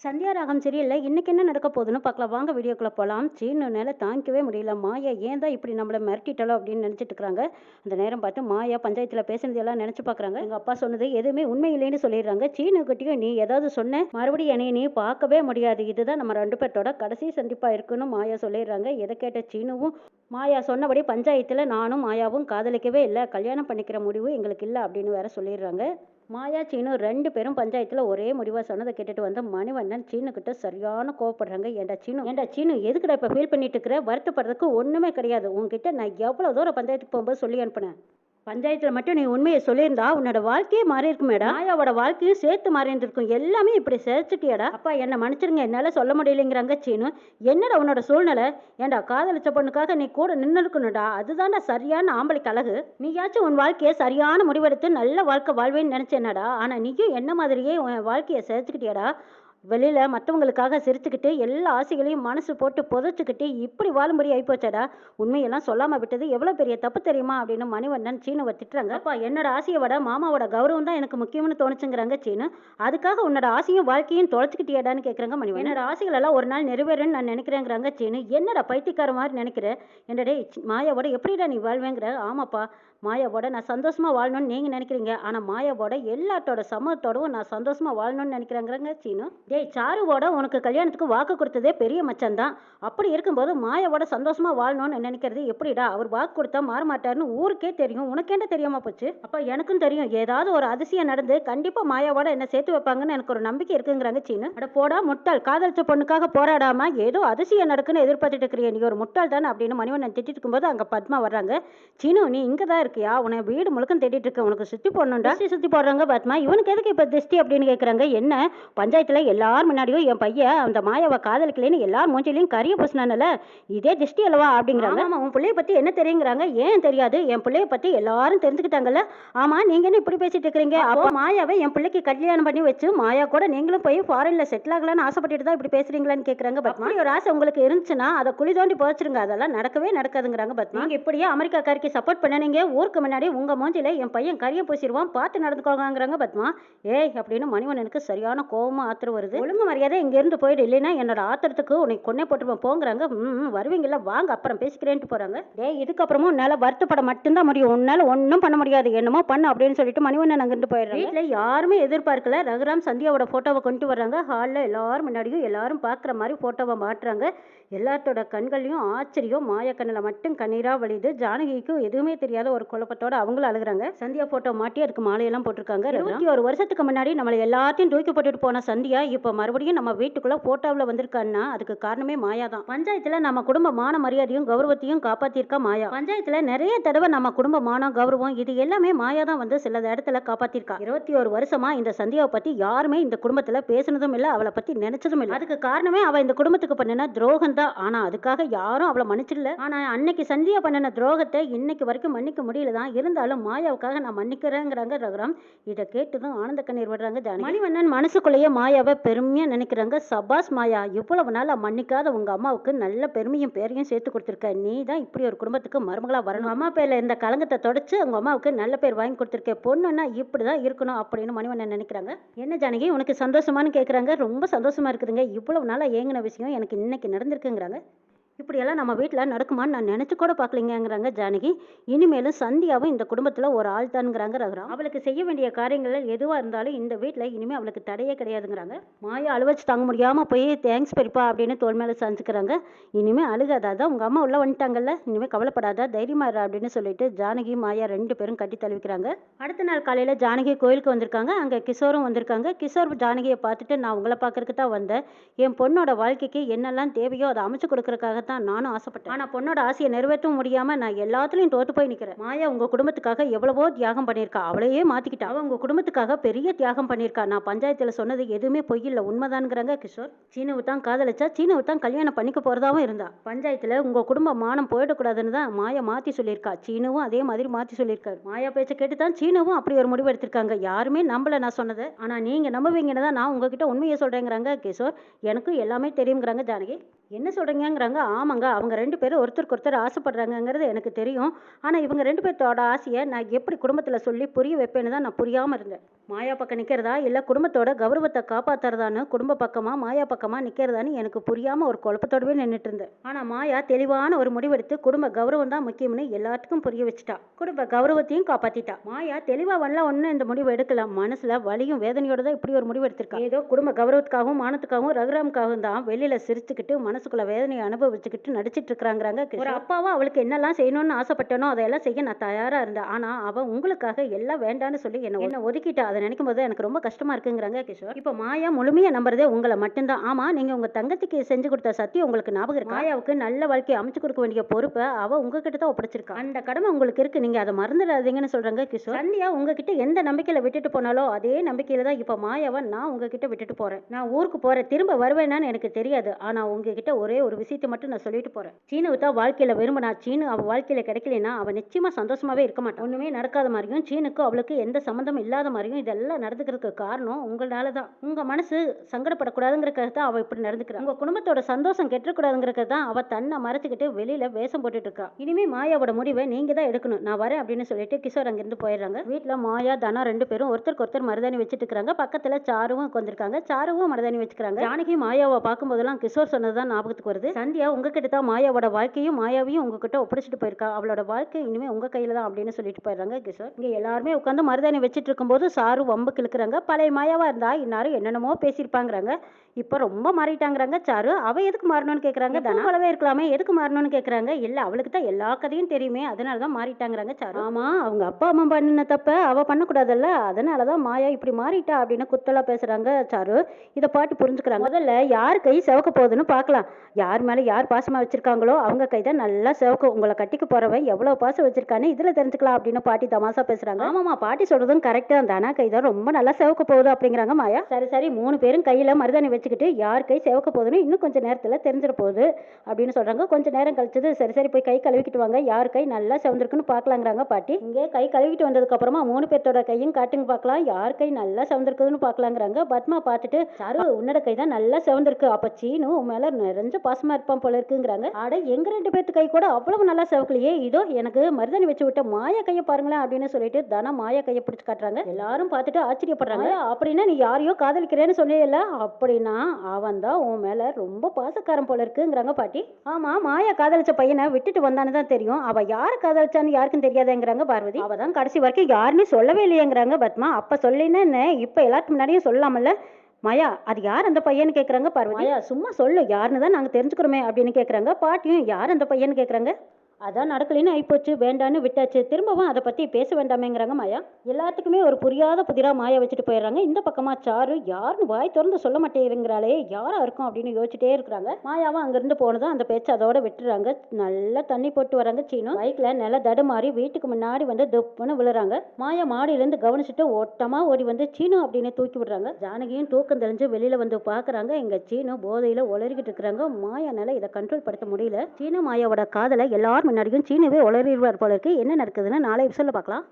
சந்தியா ராகம் சரியில்ல. இன்னைக்கு என்ன நடக்க போகுதுன்னு பார்க்கலாம். வாங்க வீடியோக்குள்ள போலாம். சீனுனால தாங்கிக்கவே முடியல. மாயா ஏன் தான் இப்படி நம்மள மிரட்டிட்டாளோ அப்படின்னு நினைச்சிட்டு இருக்காங்க. அந்த நேரம் பார்த்து மாயா பஞ்சாயத்துல பேசுனது எல்லாம் நினைச்சு பார்க்கறாங்க. எங்க அப்பா சொன்னது எதுவுமே உண்மை இல்லைன்னு சொல்லிடுறாங்க. சீனு கிட்டயும் நீ ஏதாவது சொன்ன மறுபடியும் என்னைய நீ பார்க்கவே முடியாது. இதுதான் நம்ம ரெண்டு பேர்த்தோட கடைசி சந்திப்பா இருக்குன்னு மாயா சொல்லிடுறாங்க. எதை கேட்ட சீனுவும் மாயா சொன்னபடி பஞ்சாயத்துல நானும் மாயாவும் காதலிக்கவே இல்லை, கல்யாணம் பண்ணிக்கிற முடிவு எங்களுக்கு இல்லை அப்படின்னு வேற சொல்லிடுறாங்க. மாயா சீனு ரெண்டு பேரும் பஞ்சாயத்துல ஒரே முடிவா சொன்னதை கேட்டுட்டு வந்த மணிவண்ணன் சீனு கிட்ட சரியான கோவப்படுறாங்க. ஏண்டா சீனு எதுக்குடா இப்ப ஃபீல் பண்ணிட்டு இருக்கிற? வருத்தப்படுறதுக்கு ஒண்ணுமே கிடையாது. உன்கிட்ட நான் எவ்வளவு தூரம் பஞ்சாயத்துக்கு போகும்போது சொல்லி அனுப்புனேன். பஞ்சாயத்துல மட்டும் நீ உண்மையை சொல்லியிருந்தா உன்னோட வாழ்க்கையே மாறி இருக்குமேடா. மாயாவோட வாழ்க்கையும் சேர்த்து மாறி இருந்திருக்கும். எல்லாமே இப்படி சேர்த்துட்டியாடா. அப்பா என்ன மன்னிச்சிருங்க, என்னால சொல்ல முடியலைங்கிறாங்க சீனு. என்னடா உன்னோட சூழ்நிலை? ஏண்டா காதலிச்ச பொண்ணுக்காக நீ கூட நின்று இருக்கணும்டா. அதுதான்டா சரியான ஆம்பளைக்கு அழகு. நீயாச்சும் உன் வாழ்க்கையை சரியான முடிவெடுத்து நல்ல வாழ்க்கை வாழ்வேன்னு நினைச்சேனடா. ஆனா நீயும் என்ன மாதிரியே உன் வாழ்க்கையை சேர்த்துக்கிட்டியாடா. வெளியில மற்றவங்களுக்காக சிரிச்சுக்கிட்டு எல்லா ஆசைகளையும் மனசு போட்டு புதைச்சிக்கிட்டு இப்படி வாழும்படி ஆயிப்போச்சாடா. உண்மையெல்லாம் சொல்லாம விட்டது எவ்வளவு பெரிய தப்பு தெரியுமா அப்படின்னு மணிவண்ணன் சீனுவை திட்டுறாங்க. அப்பா என்னோட ஆசையை விட மாமாவோட கௌரவம் தான் எனக்கு முக்கியம்னு தோணுச்சுங்கிறாங்க சீனு. அதுக்காக உன்னோட ஆசையும் வாழ்க்கையும் தொலைச்சிக்கிட்டியாடான்னு கேட்குறாங்க மணிவண்ணன். என்னோட ஆசைகள் எல்லாம் ஒரு நாள் நிறைவேறுன்னு நான் நினைக்கிறேங்கிறாங்க சீனு. என்னடா பைத்தியக்கார மாதிரி நினைக்கிற? என்னடே மாயாவோட எப்படிடா நீ வாழ்வேங்கிற? ஆமாப்பா, மாயாவோட நான் சந்தோஷமா வாழணும்னு நீங்க நினைக்கிறீங்க. ஆனா மாயாவோட எல்லாத்தோட சம்மதத்தோடவும் நான் சந்தோஷமா வாழணும்னு நினைக்கிறேங்கிறாங்க சீனு. டேய் சாருவோட உனக்கு கல்யாணத்துக்கு வாக்கு கொடுத்ததே பெரிய மச்சான் தான். அப்படி இருக்கும்போது மாயாவோட சந்தோஷமா வாழணும்னு நினைக்கிறது எப்படிடா? அவர் வாக்கு கொடுத்தா மாற மாட்டாருன்னு ஊருக்கே தெரியும், உனக்கேண்ட தெரியாம போச்சு? அப்ப எனக்கும் தெரியும், ஏதாவது ஒரு அதிசயம் நடந்து கண்டிப்பா மாயாவோட என்ன சேர்த்து வைப்பாங்கன்னு எனக்கு ஒரு நம்பிக்கை இருக்குங்கிறாங்க சீனு. அட போடா முட்டாள், காதலிச்ச பொண்ணுக்காக போராடாம ஏதோ அதிசயம் நடக்குன்னு எதிர்பார்த்துட்டு இருக்கிறீங்க, நீ ஒரு முட்டாள் தானே அப்படின்னு மணிவண்ணன் திட்டிட்டு இருக்கும்போது அங்க பத்மா வர்றாங்க. சீனு நீ இங்கதான் இருக்கியா? உன வீடு முழுக்க தேடிட்டு இருக்க, உனக்கு சுத்தி போடணும்டா. சுத்தி போடுறாங்க பத்மா. இவனுக்கு எதுக்கு இப்ப திஷ்டி அப்படின்னு கேக்குறாங்க. என்ன பஞ்சாயத்துல எல்லாரும் முன்னாடியும் என் பையன் அந்த மாயாவை காதலிக்கலன்னு எல்லாரும் மூஞ்சிலையும் கரிய பூசினானல, இதே திஷ்டி அல்லவா அப்படிங்கிறாங்க. ஆமா, உன் பிள்ளைய பத்தி என்ன தெரியுங்கிறாங்க. ஏன் தெரியாது? என் பிள்ளைய பத்தி எல்லாரும் தெரிஞ்சுக்கிட்டாங்கல்ல. ஆமா, நீங்க என்ன இப்படி பேசிட்டு இருக்கிறீங்க? அப்போ மாயாவை என் பிள்ளைக்கு கல்யாணம் பண்ணி வச்சு மாயா கூட நீங்களும் போய் ஃபாரின்ல செட்டில் ஆகலான்னு ஆசைப்பட்டுட்டு தான் இப்படி பேசுறீங்களான்னு கேக்குறாங்க பத்மா. ஒரு ஆசை உங்களுக்கு இருந்துச்சுன்னா அதை குழி தோண்டி புதைச்சிருங்க, அதெல்லாம் நடக்கவே நடக்காதுங்கிறாங்க பத்மா. நீங்க இப்படியே அமெரிக்காக்காரிக்கு சப்போர்ட் பண்ணனீங்க, ஊருக்கு முன்னாடி உங்க மூஞ்சில என் பையன் கரிய பூசிடுவான், பார்த்து நடந்துக்கோங்கிறாங்க பத்மா. ஏய் அப்படின்னு மணிவண்ணனுக்கு சரியான கோவமா ஆத்திரம் வருது. ஒழுங்கு மரியாதை இங்க இருந்து போயிடு, இல்லைன்னா என்னோட ஆத்திரத்துக்கு உனக்கு கொன்னே போட்டுருப்போம் போங்கிறாங்க. வருவீங்கல்ல, வாங்க அப்புறம் பேசிக்கிறேன்ட்டு போறாங்க. டேய் இதுக்கப்புறமும் உன்னால வருத்தப்பட மட்டும்தான் முடியும், உன்னால ஒன்றும் பண்ண முடியாது, என்னமோ பண்ணு அப்படின்னு சொல்லிட்டு மணிவண்ணன் அங்கிருந்து போயிடுறாங்க. வீட்டுல யாருமே எதிர்பார்க்கல. ரகுராம் சந்தியாவோட போட்டோவை கொண்டு வர்றாங்க. ஹாலில் எல்லாரும் முன்னாடியும் எல்லாரும் பார்க்குற மாதிரி போட்டோவை மாட்டுறாங்க. எல்லாத்தோட கண்கள்லையும் ஆச்சரியம், மாயா கண்ணில் மட்டும் கண்ணீரா வழியுது. ஜானகிக்கும் எதுவுமே தெரியாத ஒரு குழப்பத்தோட அவங்களும் அழுகுறாங்க. சந்தியா போட்டோ மாட்டி அதுக்கு மாலையெல்லாம் போட்டிருக்காங்க. 21 வருஷத்துக்கு முன்னாடி நம்மளை எல்லாத்தையும் தூக்கி போட்டுட்டு போன சந்தியா இப்ப மறுபடியும் நம்ம வீட்டுக்குள்ள போட்டோவில் வந்திருக்கான்னா அதுக்கு காரணமே மாயா தான். பஞ்சாயத்துல நம்ம குடும்ப மான மரியாதையும் கௌரவத்தையும் காப்பாத்திருக்கா மாயா. பஞ்சாயத்துல நிறைய தடவை நம்ம குடும்ப மானம் கௌரவம் இது எல்லாமே மாயா தான் வந்து சில இடத்துல காப்பாத்திருக்கா. 21 வருஷமா இந்த சந்தியாவை பத்தி யாருமே இந்த குடும்பத்துல பேசினதும் இல்ல, அவளை பத்தி நினைச்சதும் இல்ல. அதுக்கு காரணமே அவ இந்த குடும்பத்துக்கு பண்ணின துரோகம் தான். ஆனா அதுக்காக யாரும் அவளை மன்னிச்சிடல. ஆனா அன்னைக்கு சந்தியா பண்ணின துரோகத்தை இன்னைக்கு வரைக்கும் மன்னிக்க முடியலதான். இருந்தாலும் மாயாவுக்காக நான் மன்னிக்கிறேங்கிறாங்க ரகுராம். இதை கேட்டுதான் ஆனந்த கண்ணீர் விடுறாங்க ஜானகி. மணிவண்ணன் மனசுக்குள்ளேயே மாயாவை பெருமையா நினைக்கிறாங்க. சபாஸ் மாயா, இவ்வளவு நாள் மன்னிக்காத உங்க அம்மாவுக்கு நல்ல பெருமையும் பேரையும் சேர்த்து கொடுத்துருக்க. நீ தான் இப்படி ஒரு குடும்பத்துக்கு மருமகளா வரணும். அம்மா பேர்ல இந்த கலங்கத்தை தொடச்சு உங்க அம்மாவுக்கு நல்ல பேர் வாங்கி கொடுத்துருக்க. பொண்ணுன்னா இப்படிதான் இருக்கணும் அப்படின்னு மணிவண்ணன் நினைக்கிறாங்க. என்ன ஜானகி உனக்கு சந்தோஷமானு கேட்கறாங்க. ரொம்ப சந்தோஷமா இருக்குதுங்க. இவ்வளவு நாளா ஏங்கின விஷயம் எனக்கு இன்னைக்கு நடந்திருக்குங்கிறாங்க. இப்படியெல்லாம் நம்ம வீட்டில் நடக்குமான்னு நான் நினச்சி கூட பார்க்கலிங்கிறாங்க ஜானகி. இனிமேலும் சந்தியாவும் இந்த குடும்பத்தில் ஒரு ஆள் தானுங்கிறாங்க ரகுராம். அவளுக்கு செய்ய வேண்டிய காரியங்கள் எதுவாக இருந்தாலும் இந்த வீட்டில் இனிமேல் அவளுக்கு தடையே கிடையாதுங்கிறாங்க. மாயா அழுவச்சு தாங்க முடியாமல் போய் தேங்க்ஸ் பெரியப்பா அப்படின்னு தோல் மேலே சாஞ்சுக்கிறாங்க. இனிமேல் அழுகாதான், உங்கள் அம்மா உள்ள வந்துட்டாங்கல்ல, இனிமேல் கவலைப்படாத, தைரியமா இரு அப்படின்னு சொல்லிட்டு ஜானகி மாயா ரெண்டு பேரும் கட்டி தழுவிக்கிறாங்க. அடுத்த நாள் காலையில் ஜானகி கோயிலுக்கு வந்திருக்காங்க. அங்கே கிஷோரும் வந்திருக்காங்க. கிஷோர் ஜானகியை பார்த்துட்டு நான் உங்களை பார்க்கறதுக்கு தான் வந்தேன். என் பொண்ணோட வாழ்க்கைக்கு என்னெல்லாம் தேவையோ அதை அமைச்சு கொடுக்கறதுக்காக தான் நானும் ஆசைப்பட்டேன். ஆனா பொண்ணோட ஆசையை நிறைவேற்றவும் முடியாம நான் எல்லாத்துலயும் தோத்து போய் நிக்கிறேன். மாயா உங்க குடும்பத்துக்காக எவ்வளவோ தியாகம் பண்ணிருக்கா, அவளையே மாத்திக்கிட்டா. அவ உங்க குடும்பத்துக்காக பெரிய தியாகம் பண்ணிருக்கா. நான் பஞ்சாயத்துல சொன்னது எதுவுமே பொய் இல்ல, உண்மைதான்ங்கிறாங்க கிஷோர். சீனுவை தான் காதலிச்சா, சீனுவை தான் கல்யாணம் பண்ணிக்க போறதாவும் இருந்தா. பஞ்சாயத்துல உங்க குடும்ப மானம் போயிடக்கூடாதுன்னு தான் மாயா மாத்தி சொல்லியிருக்கா. சீனுவும் அதே மாதிரி மாத்தி சொல்லியிருக்காரு. மாயா பேச்ச கேட்டுதான் சீனுவும் அப்படி ஒரு முடிவு எடுத்திருக்காங்க. யாருமே நம்பல நான் சொன்னது, ஆனா நீங்க நம்புவீங்கன்னு தான் நான் உங்ககிட்ட உண்மையை சொல்றேங்கிறாங்க கிஷோர். எனக்கும் எல்லாமே தெரியுங்கிறாங்க ஜானகி. என்ன சொல்றீங்கிறாங்க. ஆமாங்க, அவங்க ரெண்டு பேரும் ஒருத்தருக்கு ஒருத்தர் ஆசைப்படுறாங்கிறது எனக்கு தெரியும். ஆனா இவங்க ரெண்டு பேர்த்தோட ஆசையை நான் எப்படி குடும்பத்துல சொல்லி புரிய வைப்பேன்னு தான் நான் புரியாம இருந்தேன். மாயா பக்கம் நிற்கிறதா இல்லை குடும்பத்தோட கௌரவத்தை காப்பாத்துறதான்னு குடும்ப பக்கமாக மாயா பக்கமாக நிற்கிறதான்னு எனக்கு புரியாமல் ஒரு குழப்பத்தோடவே நின்றுட்டு இருந்தேன். ஆனால் மாயா தெளிவான ஒரு முடிவெடுத்து குடும்ப கௌரவம் தான் முக்கியம்னு எல்லாத்துக்கும் புரிய வச்சுட்டா. குடும்ப கௌரவத்தையும் காப்பாற்றிட்டா. மாயா தெளிவாக வரல ஒன்றும் இந்த முடிவு எடுக்கல. மனசில் வலியும் வேதனையோட தான் இப்படி ஒரு முடிவு எடுத்திருக்கா. ஏதோ குடும்ப கௌரவத்துக்காகவும் மானத்துக்காகவும் ரகுராமுக்காகவும் தான் வெளியில் சிரிச்சுக்கிட்டு மனசுக்குள்ள வேதனையை அனுபவிச்சுக்கிட்டு நடிச்சிட்டு இருக்கிறாங்கிறாங்க. ஒரு அப்பாவா அவளுக்கு என்னெல்லாம் செய்யணும்னு ஆசைப்பட்டனோ அதையெல்லாம் செய்ய நான் தயாராக இருந்தேன். ஆனால் அவள் உங்களுக்காக எல்லாம் வேண்டான்னு சொல்லி என்ன ஒதுக்கிட்டா. அதை நினைக்கும் போது எனக்கு ரொம்ப கஷ்டமா இருக்குங்கிறாங்க கிஷோர். இப்போ மாயா முழுமையா நம்புறதே உங்களை மட்டும்தான். ஆமா, நீங்க உங்க தங்கச்சிக்கு செஞ்சு கொடுத்த சத்தியம் உங்களுக்கு ஞாபகம் இருக்கு. மாயாவுக்கு நல்ல வாழ்க்கையை அமைச்சு கொடுக்க வேண்டிய பொறுப்பை அவ உங்ககிட்ட தான் ஒப்படைச்சிருக்கா. அந்த கடமை உங்களுக்கு இருக்கு, நீங்க அதை மறந்துடாதீங்கன்னு சொல்றாங்க கிஷோர். சந்தியா உங்ககிட்ட எந்த நம்பிக்கையில விட்டுட்டு போனாலோ அதே நம்பிக்கையில தான் இப்போ மாயாவை நான் உங்ககிட்ட விட்டுட்டு போறேன். நான் ஊருக்கு போறேன், திரும்ப வருவேனான்னு எனக்கு தெரியாது. ஆனா உங்ககிட்ட ஒரே ஒரு விஷயத்தை மட்டும் நான் சொல்லிட்டு போறேன். சீனுவை தான் வாழ்க்கையில விரும்பினா, சீனு அவ வாழ்க்கையில கிடைக்கலனா அவ நிச்சயமா சந்தோஷமாவே இருக்க மாட்டான். ஒண்ணுமே நடக்காத மாதிரியும் சீனுக்கு அவளுக்கு எந்த சம்மந்தம் இல்லாத மாதிரியும் இதெல்லாம் நடந்துக்கிறதுக்கு காரணம் உங்களால தான். உங்க மனசு சங்கடப்படக்கூடாதுங்கிறதுக்காக தான் அவ இப்படி நடந்துக்கிறா. உங்க குடும்பத்தோட சந்தோஷம் கெட்டக்கூடாதுங்கிறதுக்காக தான் அவ தன்னை மறைச்சிக்கிட்டு வெளியில வேஷம் போட்டுட்டு இருக்கா. இனிமே மாயாவோட முடிவை நீங்க தான் எடுக்கணும். நான் வரேன் அப்படின்னு சொல்லிட்டு கிஷோர் அங்கிருந்து போயிடுறாங்க. வீட்டுல மாயா தனா ரெண்டு பேரும் ஒருத்தருக்கு ஒருத்தர் மருதாணி வச்சுட்டு இருக்காங்க. பக்கத்துல சாருவும் உட்காந்துருக்காங்க. சாருவும் மருதாணி வச்சுக்கிறாங்க. ஜானகி மாயாவை பார்க்கும் போதெல்லாம் கிஷோர் சொன்னதுதான் ஞாபகத்துக்கு வருது. சந்தியா உங்ககிட்ட தான் மாயாவோட வாழ்க்கையும் மாயாவையும் உங்ககிட்ட ஒப்படைச்சிட்டு போயிருக்கா. அவளோட வாழ்க்கை இனிமே உங்க கையில தான் அப்படின்னு சொல்லிட்டு போயிடுறாங்க கிஷோர். இங்க எல்லாருமே உட்காந்து மருதாணி வச்சுட்டு இருக்கும்போது சாரு வம்பு கிழக்குறாங்க. பழைய மாயாவா இருந்தா இன்னாரும் என்னென்னமோ பேசியிருப்பாங்கிறாங்க. இப்போ ரொம்ப மாறிட்டாங்கிறாங்க சாரு. அவ எதுக்கு மாறணும்னு கேட்குறாங்க. தனா போலவே இருக்கலாமே, எதுக்கு மாறணும்னு கேட்குறாங்க. இல்லை, அவளுக்கு தான் எல்லா கதையும் தெரியுமே, அதனால தான் மாறிட்டாங்கிறாங்க சாரு. ஆமா, அவங்க அப்பா அம்மா பண்ணின தப்ப அவ பண்ணக்கூடாதுல்ல, அதனால தான் மாயா இப்படி மாறிட்டா அப்படின்னு குத்தலா பேசுறாங்க சாரு. இதை பாட்டு புரிஞ்சுக்கிறாங்க. முதல்ல யார் கை செவக்க போகுதுன்னு பார்க்கலாம். யார் மேலே யார் பாசமாக வச்சிருக்காங்களோ அவங்க கை தான் நல்லா செவக்கும். உங்களை கட்டிக்க போறவன் எவ்வளோ பாசம் வச்சிருக்கான்னு இதில் தெரிஞ்சுக்கலாம் அப்படின்னு பாட்டி தமாசா பேசுறாங்க. ஆமாம்மா, பாட்டி சொல்றதும் கரெக்டாக. தனா கை தான் ரொம்ப நல்லா செவக்க போகுது அப்படிங்கிறாங்க மாயா. சரி சரி, 3 பேரும் கையில் மருதாணி வச்சுக்கிட்டு யார் கை செவக்க போகுதுன்னு இன்னும் கொஞ்சம் நேரத்தில் தெரிஞ்சிட போகுது அப்படின்னு சொல்றாங்க. கொஞ்சம் நேரம் கழிச்சது, சரி சரி போய் கை கழுவிக்கிட்டு வாங்க, யார் கை நல்லா செவந்திருக்குன்னு பார்க்கலாங்கிறாங்க பாட்டி. இங்கே கை கழுவிட்டு வந்ததுக்கு அப்புறமா 3 பேர்த்தோட கையும் காட்டுங்க பார்க்கலாம், யார் கை நல்லா செவந்திருக்குதுன்னு பார்க்கலாங்கிறாங்க. பத்மா பார்த்துட்டு, சாரு உன்னோட கை தான் நல்லா செவந்திருக்கு, அப்ப சீனு உன் மேல நிறைஞ்ச பாசமா இருப்பான் போல இருக்குங்கிறாங்க. ஆட, எங்க 2 பேர்த்து கை கூட அவ்வளவு நல்லா செவக்கலையே, இதோ எனக்கு மருதாணி வச்சு விட்ட மாயா கையை பாருங்களேன் அப்படின்னு சொல்லிட்டு தனா மாயா கையை பிடிச்சு காட்டுறாங்க. எல்லாரும் பார்த்துட்டு ஆச்சரியப்படுறாங்க. அப்படின்னா நீ யாரையோ காதலிக்கிறேன்னு சொன்னேல, அப்படின்னா அவன் தான் உன் மேல ரொம்ப பாசக்காரன் போல இருக்குங்கிறாங்க பாட்டி. ஆமா, மாயா காதலிச்ச பையனை விட்டுட்டு வந்தான்னு தான் தெரியும், அவ யார காதலிச்சான்னு யாருக்கும் தெரியாதேங்கிறாங்க பார்வதி. அவ தான் கடைசி வரைக்கும் யாருன்னு சொல்லவே இல்லையேங்கிறாங்க பத்மா. அப்ப சொல்லினா என்ன, இப்ப எல்லாத்துக்கு முன்னாடியும் சொல்லலாமல்ல மாயா, அது யார் அந்த பையன்னு கேட்குறாங்க பார்வதி. மாயா சும்மா சொல்லு, யாருன்னு தான் நாங்கள் தெரிஞ்சுக்கிறோமே அப்படின்னு கேட்குறாங்க. பாட்டியும் யார் அந்த பையன்னு கேட்குறாங்க. அதான் நடக்கலைன்னு ஆயிப்போச்சு, வேண்டான்னு விட்டாச்சு, திரும்பவும் அதை பற்றி பேச வேண்டாமேங்கிறாங்க மாயா. எல்லாத்துக்குமே ஒரு புரியாத புதிராக மாயா வச்சுட்டு போயிடுறாங்க. இந்த பக்கமாக சாரு யாருன்னு வாய் திறந்து சொல்ல மாட்டேங்கிறாளே, யாராக இருக்கும் அப்படின்னு யோசிச்சுட்டே இருக்கிறாங்க. மாயாவும் அங்கேருந்து போனதும் அந்த பேச்சு அதோட விட்டுறாங்க. நல்லா தண்ணி போட்டு வராங்க சீனு. பைக்கில் நில தடுமாறி வீட்டுக்கு முன்னாடி வந்து துப்புன்னு விழுறாங்க. மாயா மாடியிலேருந்து கவனிச்சுட்டு ஓட்டமாக ஓடி வந்து சீனு அப்படின்னு தூக்கி விடுறாங்க. ஜானகியும் தூக்கம் தெரிஞ்சு வெளியில் வந்து பார்க்குறாங்க. இங்கே சீனு போதையில் உளறிக்கிட்டு இருக்கிறாங்க. மாயானால இதை கண்ட்ரோல் படுத்த முடியல. சீனு மாயாவோட காதலை எல்லாரும் முன்னாடியும் சீனுவே உளறிடுவார் போல இருக்கு. என்ன நடக்குதுன்னு நாளை எபிசோட்ல பார்க்கலாம்.